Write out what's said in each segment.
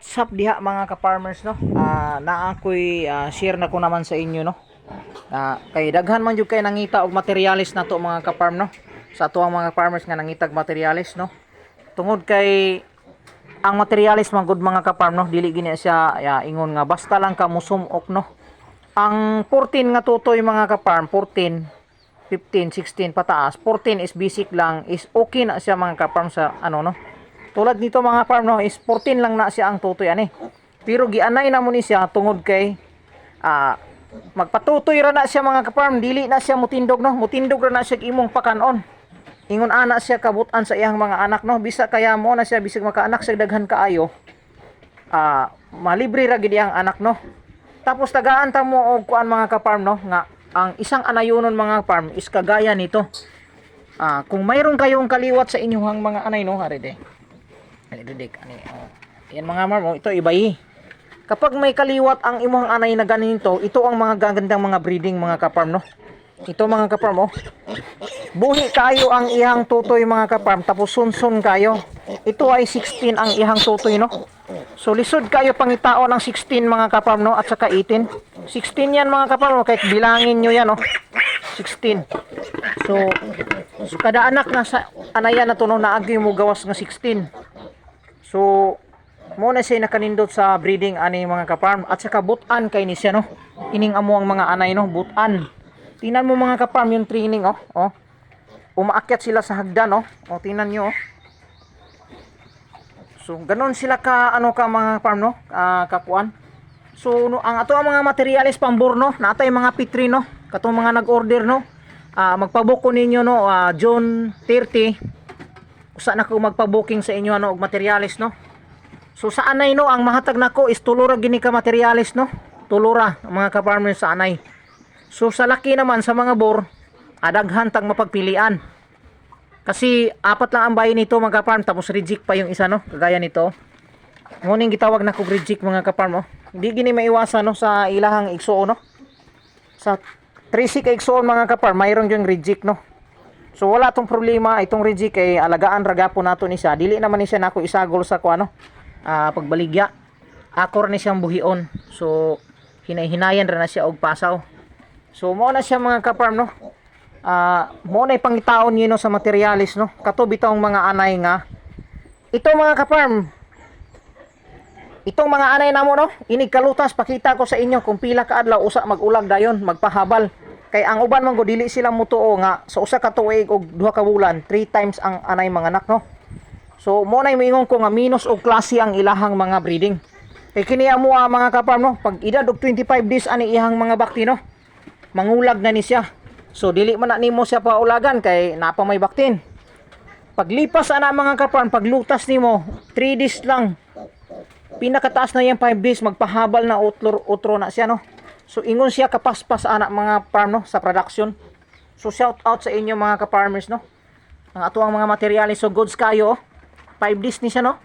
What's up diha mga ka-farmers no? Naakoy share na ko naman sa inyo no. Kay daghan man jud kay nangita og materialis nato mga ka-farm no. Sa ato ang mga farmers nga nangitag materialis no. Tungod kay ang materialis man gud mga ka-farm no, dili gini siya ingon nga basta lang ka musumok no. Ang 14 nga tutoy mga ka-farm, 14, 15, 16 pataas, 14 is basic lang, is okay na siya mga ka-farm sa ano no. Tulad nito mga farm no, is 14 lang na siya ang tutoy ani. Pero gianay na mo ni siya tungod kay magpatutoy ra na siya mga ka-farm, dili na siya mutindog no. Mutindog ra na siya imong pakanon. Ingon ana siya kabutan sa iyang mga anak no. Bisa kaya mo na siya bisig makaanak sa daghan kaayo. Malibre ra gid ang anak no. Tapos tagaan ta mo og kuan mga ka-farm no nga ang isang anayonon mga farm is kagaya nito. Kung mayroon kayong kaliwat sa inyong mga anay no, haride. Yan mga marmo, ito ibay. Kapag may kaliwat ang imong anay na ganito, ito ang mga gagandang mga breeding mga ka-farm no. Ito mga ka-farm oh. Buhi kayo ang ihang tutoy mga ka-farm, tapos sunsun kayo. Ito ay 16 ang ihang tutoy no. So lisod kayo pangitaon ng 16 mga ka-farm no, at saka 18. 16 yan mga ka-farm, kahit bilangin nyo yan no. 16. So kada anak na sa anayan na to no, naagi mo gawas nga 16. So mo na siya nakanindot sa breeding ani mga ka-farm, at saka butan kay ni siya no. Ining amo ang mga anay no, butan. Tingnan mo mga ka-farm yung training oh. Umaakyat sila sa hagdan no. Tingnan niyo oh. So ganon sila ka ano ka mga farm no, kakuan. So no, ang ato ang mga materials pambor no, natay mga pitri no, katong mga nag-order no. Magpabook ko ninyo no, June 30. Usa na ko magpa-booking sa inyo ano og materialis no. So sa anay no, ang mahatag nako is tulura gini ka materialis no. Tulura mga ka-farmers sa anay. So sa laki naman sa mga bor, daghan tag mapagpilian. Kasi apat lang ang bayin nito mga ka-farm, tapos reject pa yung isa no, kagaya nito. Ngunit gitawag na kog reject mga ka-farm oh. Hindi gini maiwasan no sa ilahang igsuon no. Sa 3C ka igsuon mga ka-farm, mayroon yung reject no. So wala tong problema, itong reject kay alagaan ra gapon nato ni siya. Dili naman ni siya nako isagol sa kuano, pagbaligya. Ako ra ni siyang buhion. So hinay-hinayan ra na siya og pasaw. So mo na siya mga ka-farm no. Mo na ipangitaon niyo no sa materialis no. Kato bitong mga anay nga. Ito mga ka-farm. Itong mga anay namo no, inig kalutas pakita ko sa inyo kung pila ka adlaw usa mag-ulag dayon, magpahabal. Kay ang uban man go dili sila mutuo nga sa usa ka tuig og duha ka bulan 3 times ang anay mga anak no. So mo na moingon ko nga minus og klase ang ilahang mga breeding. Kay kini amo mga ka-farm no, pag edad og 25 days ani ihang mga bakti no, mangulag na ni siya. So dili man na nimo siya paulagan kay napa may baktin. Paglipas ana mga ka-farm, paglutas nimo 3 days lang. Pinakataas na yan 5 days, magpahabal na utro na siya no. So ingon siya kapaspas anak mga farm no sa production. So shout out sa inyo mga ka-farmers no. Ang ato ang mga materials so goods kayo oh. 5 days ni siya no.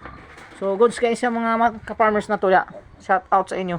So goods kayo sa mga ka-farmers na to ya. Shout out sa inyo.